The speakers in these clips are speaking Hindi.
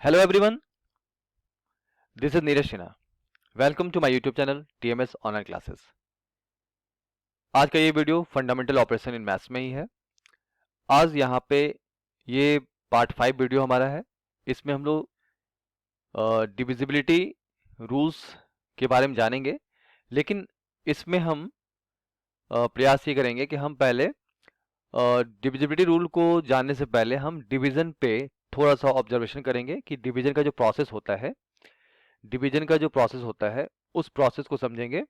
Hello everyone, this is Neeraj Shina. Welcome to my YouTube channel TMS Online Classes. आज का ये video fundamental operation in maths में ही है। आज यहाँ पे ये पार्ट 5 वीडियो हमारा है। इसमें हम लोग डिविजिबिलिटी रूल्स के बारे में जानेंगे, लेकिन इसमें हम प्रयास ये करेंगे कि हम पहले डिविजिबिलिटी रूल को जानने से पहले हम डिवीजन पे थोड़ा सा ऑब्जर्वेशन करेंगे कि डिवीजन का जो प्रोसेस होता है, उस प्रोसेस को समझेंगे।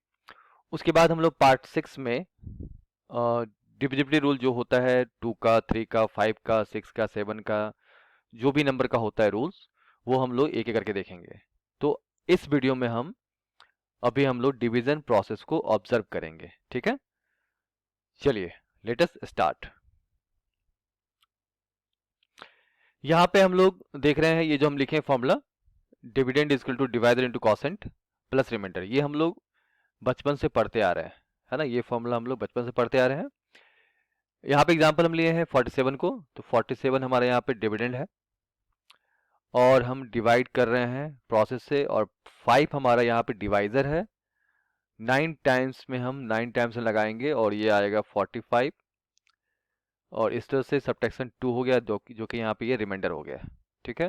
उसके बाद हम लोग पार्ट 6 में डिविजिबिलिटी रूल जो होता है 2 का, 3 का, 5 का, 6 का, 7 का, जो भी नंबर का होता है रूल्स, वो हम लोग एक एक करके देखेंगे। तो इस वीडियो में हम लोग डिवीजन प्रोसेस को ऑब्जर्व करेंगे। ठीक है, चलिए लेट अस स्टार्ट। यहाँ पे हम लोग देख रहे हैं ये जो हम लिखे formula, dividend is equal to divider into quotient plus remainder. ये हम लोग बचपन से पढ़ते आ रहे हैं, है ना। ये फॉर्मूला हम लोग बचपन से पढ़ते आ रहे हैं। यहाँ पे एग्जांपल हम लिए हैं 47 को, तो 47 हमारे यहाँ पे डिविडेंड है और हम डिवाइड कर रहे हैं प्रोसेस से, और 5 हमारा यहाँ पे डिवाइजर है। 9 टाइम्स में हम 9 टाइम्स में लगाएंगे और ये आएगा 45, और इस तरह से सब्ट्रैक्शन 2 हो गया, जो कि यहाँ पे ये रिमाइंडर हो गया। ठीक है,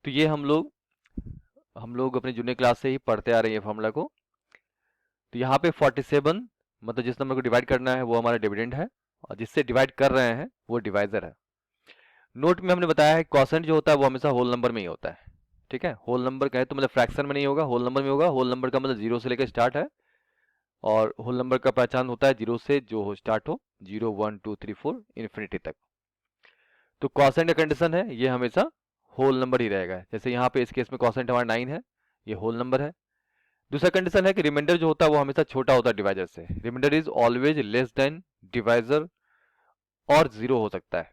तो ये हम लोग अपने जूनियर क्लास से ही पढ़ते आ रहे हैं ये फॉर्मूला को। तो यहाँ पे 47 मतलब जिस नंबर को डिवाइड करना है वो हमारा डिविडेंड है, और जिससे डिवाइड कर रहे हैं वो डिवाइजर है। नोट में हमने बताया है क्वोशेंट जो होता है वो हमेशा होल नंबर में ही होता है। ठीक है, होल नंबर कहे तो मतलब फ्रैक्शन में नहीं होगा, होल नंबर में होगा। होल नंबर का मतलब 0 से लेकर स्टार्ट है, और होल नंबर का पहचान होता है 0 से जो हो स्टार्ट हो, 0 1 2 3 4 इन्फिनिटी तक। तो क्वोशेंट का कंडीशन है ये हमेशा होल नंबर ही रहेगा। जैसे यहाँ पे इस केस में क्वोशेंट हमारा 9 है, ये होल नंबर है। दूसरा कंडीशन है कि रिमाइंडर जो होता है वो हमेशा छोटा होता है डिवाइजर से। Remainder is always less than divisor, और 0 हो सकता है।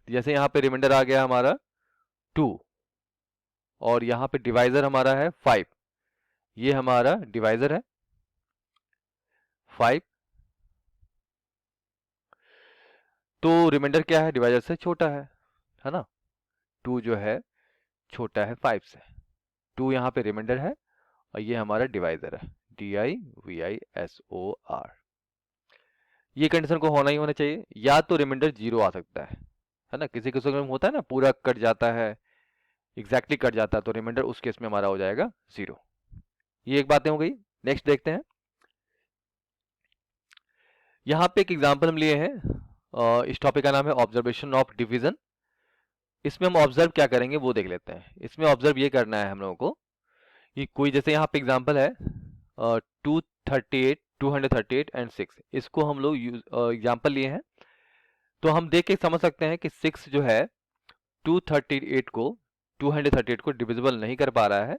जैसे यहाँ पे रिमाइंडर आ गया हमारा 2, और यहाँ पे डिवाइजर हमारा है 5, ये हमारा डिवाइजर है 5। तो रिमाइंडर क्या है, डिवाइजर से छोटा है ना। 2 जो है छोटा है 5 से। 2 यहाँ पे रिमाइंडर है और ये हमारा डिवाइजर है, DIVISOR। ये कंडीशन को होना ही होना चाहिए। या तो रिमाइंडर 0 आ सकता है ना। किसी किसी में होता है ना पूरा कट जाता है, एग्जैक्टली कट जाता है, तो रिमाइंडर उस केस में हमारा हो जाएगा 0। ये एक बातें हो गई। नेक्स्ट देखते हैं। यहाँ पे एक एग्जांपल हम लिए हैं, इस टॉपिक का नाम है ऑब्जर्वेशन ऑफ डिवीजन। इसमें हम ऑब्जर्व क्या करेंगे वो देख लेते हैं। इसमें ऑब्जर्व ये करना है हम लोगों को कि कोई, जैसे यहाँ पे एग्जांपल है 238 238 एंड 6, इसको हम लोग एग्जांपल लिए हैं। तो हम देख के समझ सकते हैं कि 6 जो है 238 को 238 को डिविजिबल नहीं कर पा रहा है।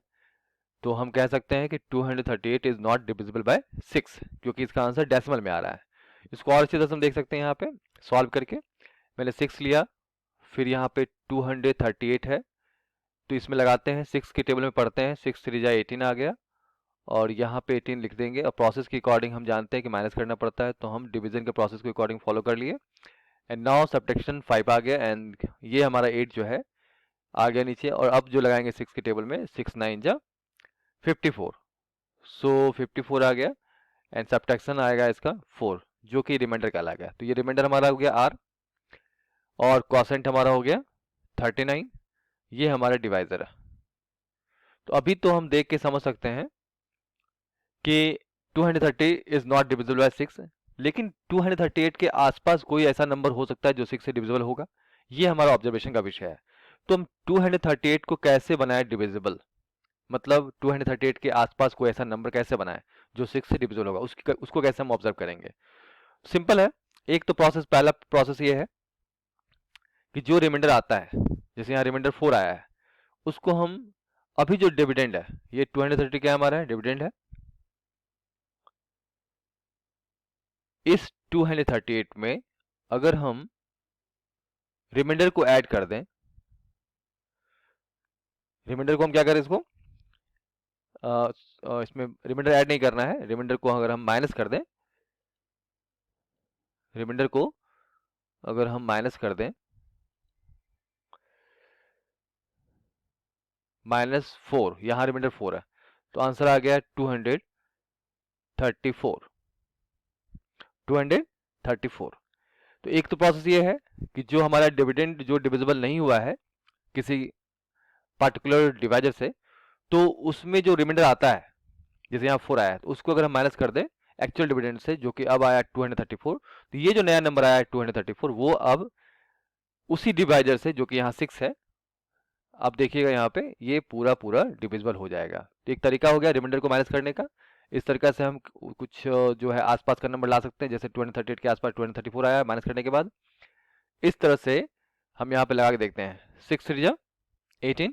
तो हम कह सकते हैं कि 238 इज नॉट डिविजिबल बाय 6, क्योंकि इसका आंसर डेसिमल में आ रहा है। इसको और अच्छी तरह से हम देख सकते हैं। यहाँ पे सॉल्व करके मैंने 6 लिया, फिर यहाँ पे 238 है, तो इसमें लगाते हैं 6 के टेबल में पढ़ते हैं, 6 3 जा 18 आ गया, और यहाँ पे 18 लिख देंगे। और प्रोसेस के अकॉर्डिंग हम जानते हैं कि माइनस करना पड़ता है, तो हम डिवीजन के प्रोसेस के अकॉर्डिंग फॉलो कर लिए। एंड नाउ सब्ट्रैक्शन 5 आ गया, एंड ये हमारा 8 जो है आ गया नीचे। और अब जो लगाएंगे 6 के टेबल में, 6 9 जा 54, सो 54 आ गया, एंड सब्ट्रैक्शन आएगा इसका 4, जो कि रिमाइंडर कहला गया। तो ये रिमाइंडर हमारा हो गया r, और क्वोशेंट हमारा हो गया 39, ये हमारा डिवाइजर है। तो अभी तो हम देख के समझ सकते हैं कि 230 इज नॉट डिविजिबल बाय 6, लेकिन 238 के आसपास कोई ऐसा नंबर हो सकता है जो 6 से डिविजिबल होगा। ये हमारा ऑब्जर्वेशन का विषय है। तो हम 238 को कैसे बनाए डिविजिबल, मतलब 238 के आसपास कोई ऐसा नंबर कैसे बनाए जो 6 से डिविजिबल होगा, उसको कैसे हम ऑब्जर्व करेंगे। सिंपल है। एक तो पहला प्रोसेस ये है कि जो रिमाइंडर आता है, जैसे यहाँ रिमाइंडर 4 आया है, उसको हम अभी जो डिविडेंड है, ये 230 क्या हमारा है, डिविडेंड है। इस 238 में अगर हम रिमाइंडर को ऐड कर दें, रिमाइंडर को हम क्या करें, इसको इसमें रिमाइंडर ऐड नहीं करना है। रिमाइंडर को अगर हम माइनस कर दें, रिमाइंडर को अगर हम माइनस कर दें, -4, यहाँ रिमाइंडर 4 है, तो आंसर आ गया 234। 234। तो एक तो प्रोसेस ये है कि जो हमारा डिविडेंड जो डिविजिबल नहीं हुआ है किसी पार्टिकुलर डिवाइजर से, तो उसमें जो रिमाइंडर आता है, जैसे यहाँ 4 आया है, तो उसको अगर हम माइनस कर दें एक्चुअल डिविडेंड से, जो कि अब आया 234, तो ये जो नया नंबर आया है 234, वो अब उसी डिवाइजर से, जो कि यहाँ 6 है, आप देखिएगा यहाँ पे ये पूरा पूरा डिविजिबल हो जाएगा। तो एक तरीका हो गया रिमाइंडर को माइनस करने का। इस तरीका से हम कुछ जो है आसपास का नंबर ला सकते हैं, जैसे 238 के आसपास 234 आया माइनस करने के बाद। इस तरह से हम यहाँ पे लगा के देखते हैं। 6 3 जा 18,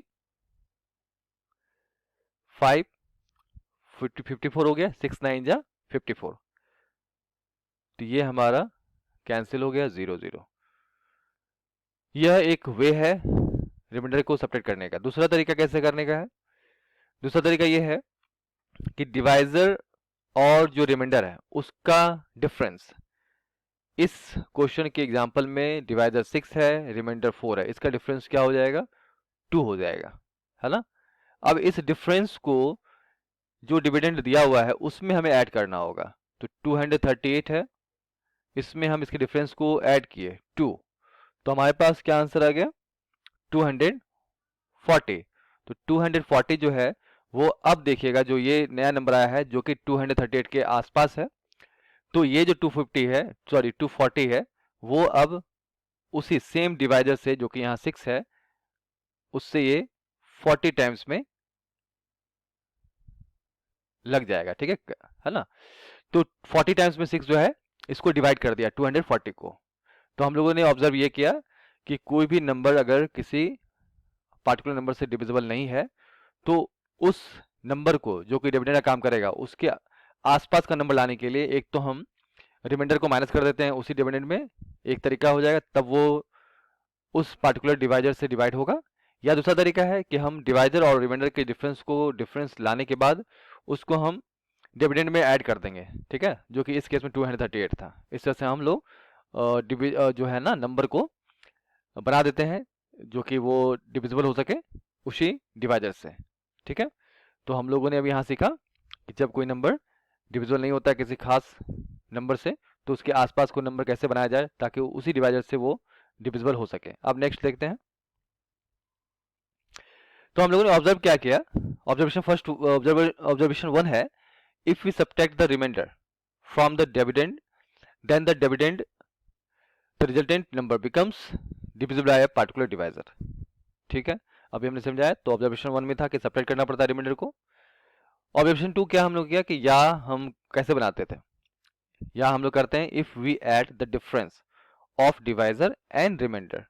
5 54 हो गया, 6 9 जा 54, तो ये हमारा कैंसिल हो गया 0 0। यह एक वे है रिमाइंडर को सब्ट्रैक्ट करने का। दूसरा तरीका कैसे करने का है? दूसरा तरीका यह है कि डिवाइजर और जो रिमाइंडर है उसका डिफरेंस, इस क्वेश्चन के एग्जांपल में डिवाइजर 6 है, रिमाइंडर 4 है, इसका डिफरेंस क्या हो जाएगा? 2 हो जाएगा, है ना। अब इस डिफरेंस को जो डिविडेंड दिया हुआ है उसमें हमें ऐड करना होगा। तो 238 है, इसमें हम इसके डिफरेंस को ऐड किए 2, तो हमारे पास क्या आंसर आ गया? 240। तो 240 जो है वो अब देखिएगा, जो ये नया नंबर आया है जो कि 238 के आसपास है, तो ये जो 240 है, वो अब उसी सेम डिवाइजर से, जो कि यहाँ 6 है, उससे ये 40 टाइम्स में लग जाएगा, ठीक है ना। तो 40 टाइम्स में 6 जो है इसको डिवाइड कर दिया 240 को। तो हम लोगों ने ऑब्जर्व ये किया कि कोई भी नंबर अगर किसी पार्टिकुलर नंबर से डिविजिबल नहीं है, तो उस नंबर को जो कि डिविडेंड का काम करेगा उसके आसपास का नंबर लाने के लिए एक तो हम रिमाइंडर को माइनस कर देते हैं उसी डिविडेंड में, एक तरीका हो जाएगा, तब वो उस पार्टिकुलर डिवाइजर से डिवाइड होगा। या दूसरा तरीका है कि हम डिवाइजर और रिमाइंडर के डिफरेंस लाने के बाद उसको हम डिविडेंड में ऐड कर देंगे, ठीक है, जो कि इस केस में 238 था। इस तरह से हम लोग जो है ना नंबर को बना देते हैं जो कि वो डिविजिबल हो सके उसी डिवाइजर से, ठीक है। तो हम लोगों ने अब यहाँ सीखा कि जब कोई नंबर डिविजिबल नहीं होता है किसी खास नंबर से, तो उसके आसपास कोई नंबर कैसे बनाया जाए ताकि उसी डिवाइजर से वो डिविजिबल हो सके। अब नेक्स्ट देखते हैं। तो हम लोगों ने ऑब्जर्व क्या किया? ऑब्जर्वेशन 1 है, if we subtract the remainder from the dividend, then the dividend the resultant number becomes divisible by a particular divisor, ठीक है। अभी हमने समझाया। तो ऑब्जर्वेशन 1 में था कि सब्ट्रैक्ट करना पड़ता है रिमाइंडर को। ऑब्जर्वेशन 2 क्या हम लोग किया कि या हम कैसे बनाते थे, या हम लोग करते हैं if we add the difference of divisor and remainder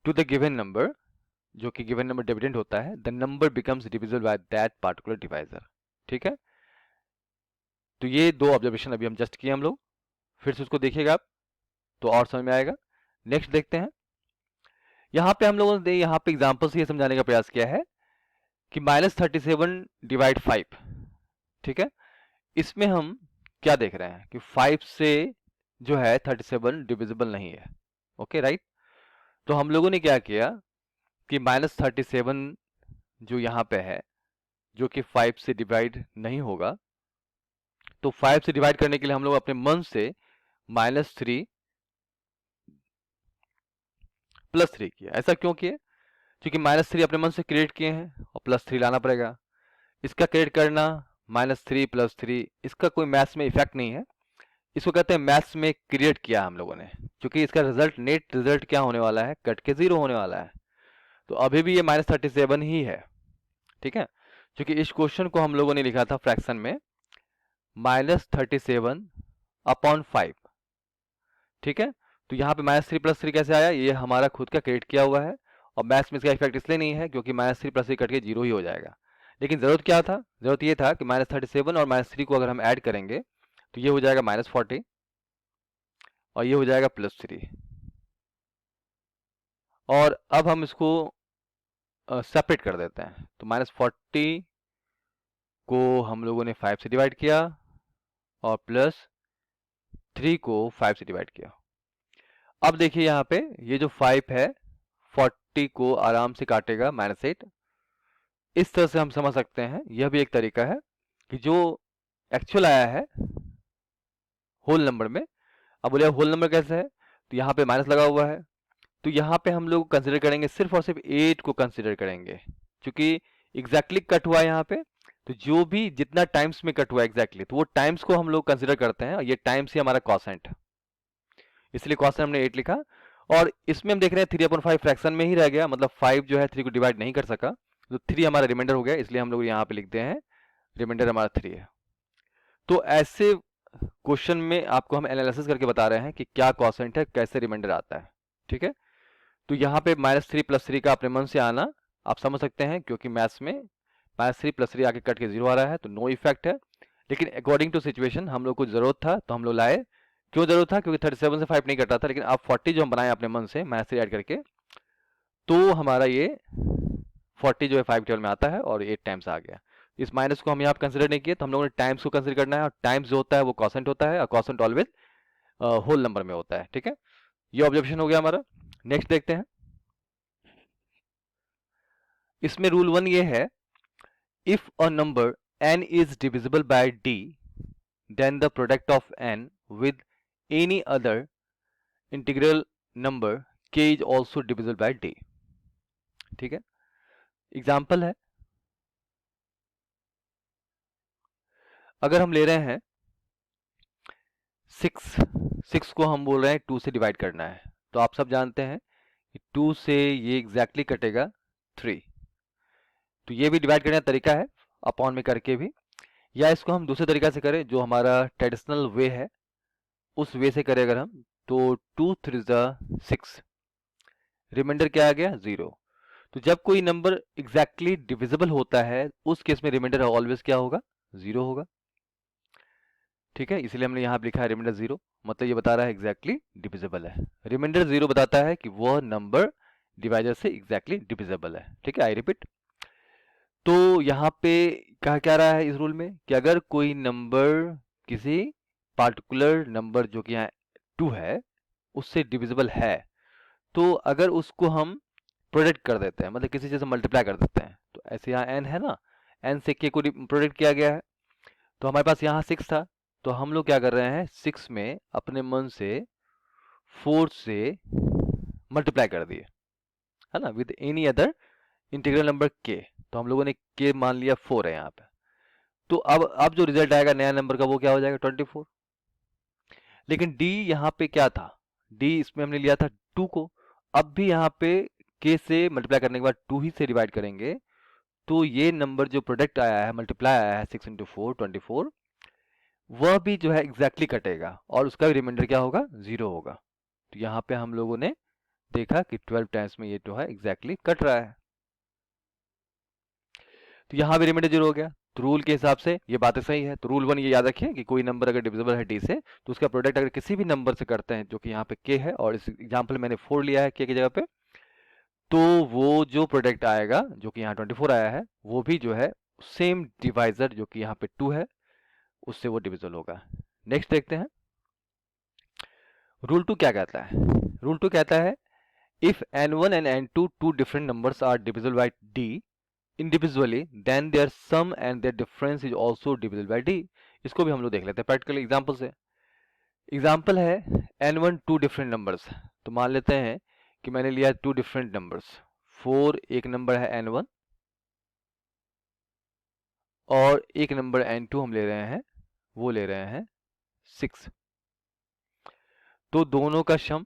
to the given number, जो कि गिवन नंबर डिविडेंड होता है, the number becomes divisible by that particular divisor, ठीक है। तो ये दो ऑब्जर्वेशन अभी हम जस्ट किए हम लोग, फिर से उसको देखिएगा आप तो और समझ में आएगा। नेक्स्ट देखते हैं। यहाँ पे हम लोगों ने यहाँ पे एग्जाम्पल से ये समझाने का प्रयास किया है कि -37 डिवाइड 5, ठीक है। इसमें हम क्या देख रहे हैं कि 5 से जो है 37 डिविजिबल नहीं है, ओके राइट। तो हम लोगों ने क्या किया कि -37 जो यहाँ पे है जो कि 5 से डिवाइड नहीं होगा, तो 5 से डिवाइड करने के लिए हम लोग अपने मन से -3 +3 किया। ऐसा क्यों किया? क्योंकि -3 अपने मन से क्रिएट किए हैं और +3 लाना पड़ेगा। इसका क्रिएट करना -3 +3, इसका कोई मैथ्स में इफेक्ट नहीं है, इसको कहते हैं मैथ्स में क्रिएट किया हम लोगों ने, क्योंकि इसका रिजल्ट नेट रिजल्ट क्या होने वाला है? कट के 0 होने वाला है। तो अभी भी ये -37 ही है, ठीक है। क्योंकि इस क्वेश्चन को हम लोगों ने लिखा था फ्रैक्शन में -37/5, ठीक है। तो यहाँ पे -3 +3 कैसे आया? ये हमारा खुद का क्रिएट किया हुआ है, और मैथ्स में इसका इफेक्ट इसलिए नहीं है क्योंकि -3 +3 कट के 0 ही हो जाएगा। लेकिन जरूरत क्या था? जरूरत ये था कि -37 और -3 को अगर हम ऐड करेंगे तो ये हो जाएगा -40 और ये हो जाएगा +3। और अब हम इसको सेपरेट कर देते हैं। तो -40 को हम लोगों ने 5 से डिवाइड किया और +3 को 5 से डिवाइड किया। अब देखिए यहाँ पे ये जो 5 है 40 को आराम से काटेगा -8, इस तरह से हम समझ सकते हैं, यह भी एक तरीका है कि जो एक्चुअल आया है होल नंबर में। अब बोले होल नंबर कैसे है, तो यहाँ पे माइनस लगा हुआ है, तो यहाँ पे हम लोग कंसिडर करेंगे सिर्फ और सिर्फ 8 को कंसिडर करेंगे, क्योंकि एग्जैक्टली कट हुआ है यहाँ पे। तो जो भी जितना टाइम्स में कट हुआ है एग्जैक्टली, तो वो टाइम्स को हम लोग कंसिडर करते हैं, और ये टाइम्स ही हमारा कॉसेंट, इसलिए कॉसेंट हमने 8 लिखा। और इसमें हम देख रहे हैं 3/5 फ्रैक्शन में ही रह गया, मतलब 5 जो है 3 को डिवाइड नहीं कर सका, तो 3 हमारा रिमाइंडर हो गया, इसलिए हम लोग यहाँ पे लिखते हैं रिमाइंडर हमारा 3 है। तो ऐसे क्वेश्चन में आपको हम एनालिसिस करके बता रहे हैं कि क्या कॉसेंट है, कैसे रिमाइंडर आता है, ठीक है। तो यहाँ पे -3 + 3 का अपने मन से आना आप समझ सकते हैं, क्योंकि मैथ्स में -3 + 3 आके कट के 0 आ रहा है, तो नो इफेक्ट है। लेकिन अकॉर्डिंग टू सिचुएशन हम लोग को जरूरत था, तो हम लोग लाए। क्यों जरूरत था, क्योंकि 37 से 5 नहीं कटा था, लेकिन अब 40 जो हम बनाए अपने मन से -3 ऐड करके, तो हमारा ये 40 जो है 5 टेबल में आता है और 8 टाइम्स आ गया। इस माइनस को हम यहाँ कंसिडर नहीं किए, तो हम लोगों ने टाइम्स को कंसिडर करना है, और टाइम्स जो होता है वो कॉसेंट होता है, और कॉसेंट ऑलवेज होल नंबर में होता है, ठीक है। ये ऑब्जर्वेशन हो गया हमारा। नेक्स्ट देखते हैं, इसमें रूल 1 ये है, if a number n is divisible by d, then the product of n with any other integral number k is also divisible by d, ठीक है। एग्जाम्पल है, अगर हम ले रहे हैं 6 को हम बोल रहे हैं 2 से डिवाइड करना है, तो आप सब जानते हैं कि 2 से ये एग्जैक्टली कटेगा 3, तो ये भी डिवाइड करने का तरीका है, अपॉन में करके भी, या इसको हम दूसरे तरीका से करें जो हमारा ट्रेडिशनल वे है, उस वे से करें अगर हम, तो 2 3 6, रिमाइंडर क्या आ गया 0। तो जब कोई नंबर एग्जैक्टली डिविजिबल होता है, उस केस में रिमाइंडर ऑलवेज क्या होगा, 0 होगा, ठीक है। इसलिए हमने यहाँ पे लिखा है रिमाइंडर 0, मतलब ये बता रहा है एग्जैक्टली डिविजिबल है। रिमाइंडर 0 बताता है कि वह नंबर डिवाइजर से एग्जैक्टली डिविजिबल है, ठीक है। आई रिपीट, तो यहाँ पे कहा क्या रहा है इस रूल में, कि अगर कोई नंबर किसी पार्टिकुलर नंबर जो कि यहाँ 2 है उससे डिविजिबल है, तो अगर उसको हम प्रोडक्ट कर देते हैं, मतलब किसी चीज़ से मल्टीप्लाई कर देते हैं, तो ऐसे यहाँ n है ना, n से k को प्रोडक्ट किया गया है, तो हमारे पास यहाँ 6 था, तो हम लोग क्या कर रहे हैं 6 में अपने मन से 4 से मल्टीप्लाई कर दिए, है ना, with any other integral number k। तो हम लोगों ने k मान लिया 4 है यहाँ पे, तो अब जो रिजल्ट आएगा नया नंबर का वो क्या हो जाएगा 24। लेकिन d यहाँ पे क्या था, d इसमें हमने लिया था 2 को, अब भी यहाँ पे k से मल्टीप्लाई करने के बाद 2 ही से डिवाइड करेंगे, तो ये नंबर जो प्रोडक्ट आया है, मल्टीप्लाई आया है 6 × 4 24, वह भी जो है एग्जैक्टली कटेगा, और उसका भी रिमाइंडर क्या होगा 0 होगा। तो यहाँ पे हम लोगों ने देखा कि 12 टाइम्स में ये जो है एग्जैक्टली कट रहा है, तो यहाँ भी रिमाइंडर 0 हो गया। तो रूल के हिसाब से ये बातें सही है। तो रूल 1 ये याद रखिए कि कोई नंबर अगर डिविजिबल है d से, तो उसका प्रोडक्ट अगर किसी भी नंबर से करते हैं, जो कि यहाँ पे k है, और इस एग्जाम्पल मैंने 4 लिया है k की जगह पे, तो वो जो प्रोडक्ट आएगा जो कि यहाँ 24 आया है, वो भी जो है सेम डिवाइजर जो कि यहाँ पे 2 है उससे वो डिविजिबल होगा। नेक्स्ट देखते हैं, रूल 2 क्या कहता है। रूल 2 कहता है, if n1 and n2 two different numbers are divisible by d individually, then their sum and their difference is also divisible by d। इसको भी हम लोग देख लेते हैं प्रैक्टिकल एग्जांपल से। एग्जांपल है n1 टू डिफरेंट नंबर्स, तो मान लेते हैं कि मैंने लिया टू डिफरेंट नंबर्स, 4 एक नंबर है n1, और एक नंबर n2 हम ले रहे हैं, वो ले रहे हैं 6। तो दोनों का सम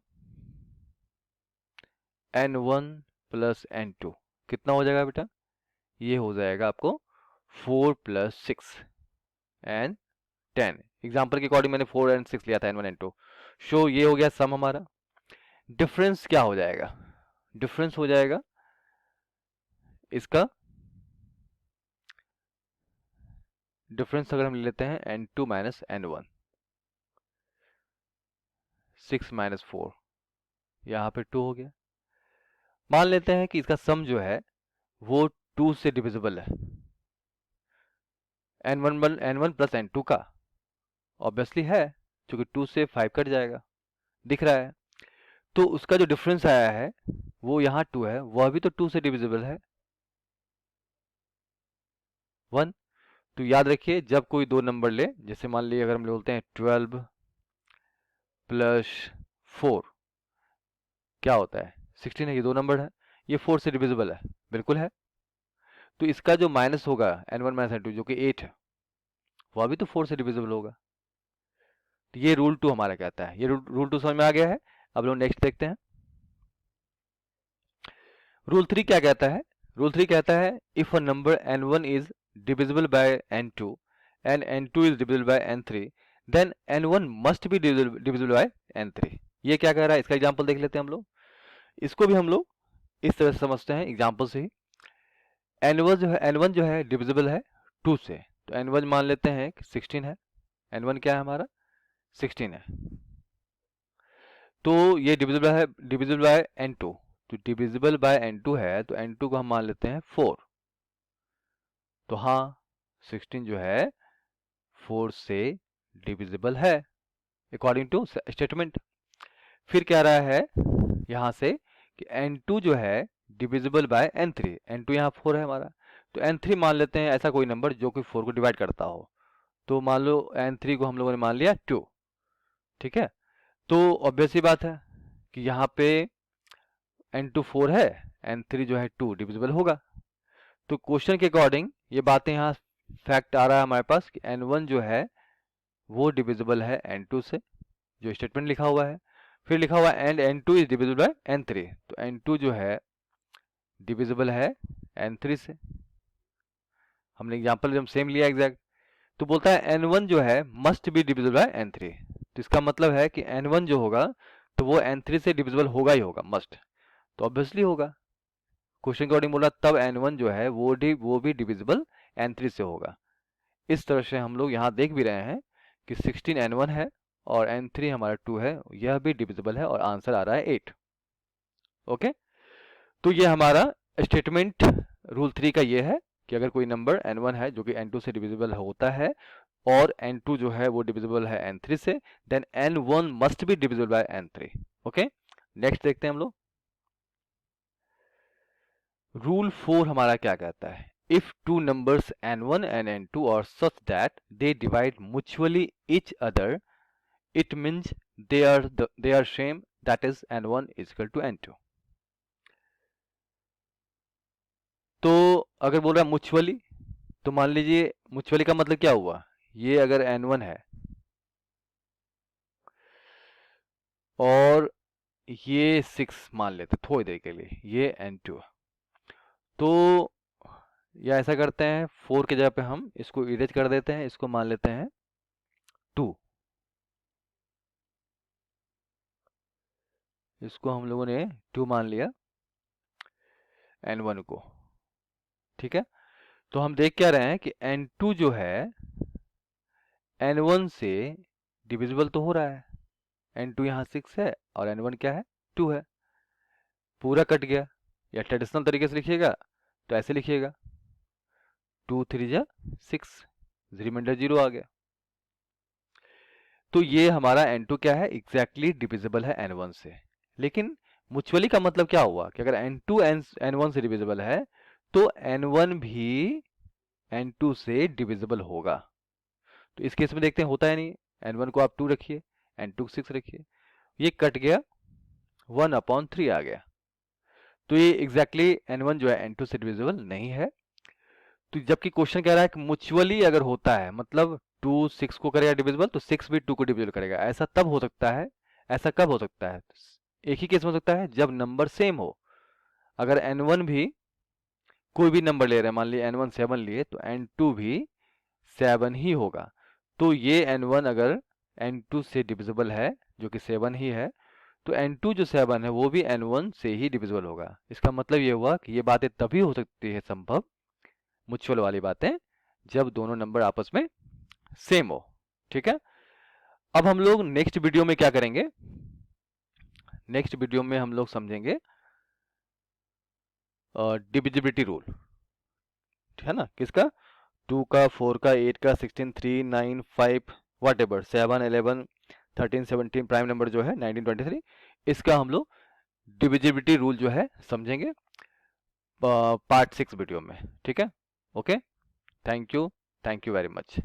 n1 + n2 कितना हो जाएगा बेटा, ये हो जाएगा आपको 4 + 6 and 10। एग्जाम्पल के अकॉर्डिंग मैंने 4 and 6 लिया था, n1 n2। शो ये हो गया सम हमारा। डिफरेंस क्या हो जाएगा, डिफरेंस हो जाएगा इसका, डिफरेंस अगर हम ले लेते हैं n2 - n1, 6 - 4, यहाँ पे 2 हो गया। मान लेते हैं कि इसका सम जो है वो 2 से डिविजिबल है, n1 + n2 का ऑब्वियसली है, क्योंकि 2 से 5 कट जाएगा, दिख रहा है। तो उसका जो डिफरेंस आया है वो यहाँ 2 है, वह भी तो 2 से डिविजिबल है, 1। तो याद रखिए जब कोई दो नंबर ले, जैसे मान लीजिए अगर हम बोलते हैं 12 प्लस 4 क्या होता है 16 है, ये दो नंबर है, ये 4 से डिविजिबल है, बिल्कुल है। तो इसका जो माइनस होगा n1 माइनस n2 जो कि 8 है, वह भी तो 4 से डिविजिबल होगा। तो ये रूल 2 हमारा कहता है, ये रूल 2 समझ में आ गया है। अब लोग नेक्स्ट देखते हैं। रूल 3 क्या कहता है? रूल 3 कहता है if a number n1 is divisible by n2 and n2 is divisible by n3 then n1 must be divisible by n3। ये क्या कह रहा है, इसका एग्जांपल देख लेते हैं हम लोग। इसको भी हम लोग इस तरह से समझते हैं एग्जांपल से ही। n1 जो है डिविजिबल है 2 से, तो n1 मान लेते हैं कि 16 है। n1 क्या है हमारा 16 है। तो ये डिविजिबल बाय n2, तो डिविजिबल बाय n2 है, तो n2 को हम मान लेते हैं 4। तो हाँ 16 जो है 4 से डिविजिबल है अकॉर्डिंग टू स्टेटमेंट। फिर कह रहा है यहां से कि n2 जो है डिविजिबल बाय n3, n2 यहाँ 4 है हमारा, तो n3 मान लेते हैं ऐसा कोई नंबर जो कि 4 को डिवाइड करता हो। तो मान लो n3 को हम लोगों ने मान लिया 2, ठीक है। तो ऑब्वियस सी बात है कि यहाँ पे n2 4 है, n3 जो है 2 डिविजिबल होगा। तो क्वेश्चन के अकॉर्डिंग ये बातें यहाँ फैक्ट आ रहा है हमारे पास कि n1 जो है वो डिविजिबल है n2 से, जो स्टेटमेंट लिखा हुआ है। फिर लिखा हुआ है and n2 is divisible by n3, तो n2 जो है डिविजिबल है n3 से। हमने एग्जांपल जब सेम लिया एग्जैक्ट, तो बोलता है n1 जो है must be divisible by n3। तो इसका मतलब है कि n1 जो होगा तो वो n3 से डिविजिबल होगा ही होगा, मस्ट। तो ऑब्वियसली होगा, क्वेश्चन के अकॉर्डिंग बोला तब n1 जो है वो भी डिविजिबल n3 से होगा। इस तरह से हम लोग यहाँ देख भी रहे हैं कि 16 n1 है और n3 हमारा 2 है, यह भी डिविजिबल है और आंसर आ रहा है 8। ओके, तो ये हमारा स्टेटमेंट रूल 3 का ये है कि अगर कोई नंबर n1 है जो कि n2 से डिविजिबल होता है और n2 जो है वो डिविजिबल है n3 से, then n1 must be divisible by n3। Okay, next देखते हैं हम लोग। रूल 4 हमारा क्या कहता है? If two numbers n1 and n2 are such that they divide mutually each other, it means they are same, that is n1 is equal to n2। तो अगर बोल रहा है म्यूचुअली, तो मान लीजिए म्यूचुअली का मतलब क्या हुआ, ये अगर n1 है और ये 6 मान लेते थोड़ी देर के लिए, ये n2, तो या ऐसा करते हैं 4 के जगह पे हम इसको इरेज कर देते हैं, इसको मान लेते हैं 2। इसको हम लोगों ने 2 मान लिया n1 को, ठीक है। तो हम देख क्या रहे हैं कि n2 जो है n1 से डिविजिबल तो हो रहा है, n2 यहाँ 6 है और n1 क्या है 2 है, पूरा कट गया। या ट्रेडिशनल तरीके से लिखिएगा तो ऐसे लिखिएगा 2 3 जा 6, रिमाइंडर 0 आ गया। तो ये हमारा n2 क्या है एग्जैक्टली डिविजिबल है n1 से। लेकिन म्यूचुअली का मतलब क्या हुआ कि अगर n2 n1 से डिविजिबल है तो n1 भी n2 से डिविजिबल होगा। तो इस केस में देखते हैं होता है नहीं, n1 को आप 2 रखिए, n2 को 6 रखिए, ये कट गया 1/3 आ गया। तो ये एग्जैक्टली n1 जो है n2 से डिविजिबल नहीं है। तो जबकि क्वेश्चन कह रहा है कि म्यूचुअली अगर होता है मतलब 2 6 को करेगा डिविजिबल तो 6 भी 2 को डिविजिबल करेगा, ऐसा तब हो सकता है। ऐसा कब हो सकता है? एक ही केस में हो सकता है जब नंबर सेम हो। अगर n1 भी कोई भी नंबर ले रहे हैं, मान लिया n1 7 लिए तो n2 भी 7 ही होगा। तो ये n1 अगर n2 से डिविजिबल है जो कि 7 ही है, तो n2 जो 7 है वो भी n1 से ही डिविजिबल होगा। इसका मतलब ये हुआ कि ये बातें तभी हो सकती है संभव, म्यूचुअल वाली बातें, जब दोनों नंबर आपस में सेम हो, ठीक है। अब हम लोग नेक्स्ट वीडियो में क्या करेंगे, नेक्स्ट वीडियो में हम लोग समझेंगे डिविजिबिलिटी रूल, है ना, किसका 2 का 4 का 8 का 16 3 9 5 वट एवर 7 11 13 17 प्राइम नंबर जो है 19 23, इसका हम लोग डिविजिबिलिटी रूल जो है समझेंगे पार्ट 6 वीडियो में, ठीक है। Okay, thank you very much.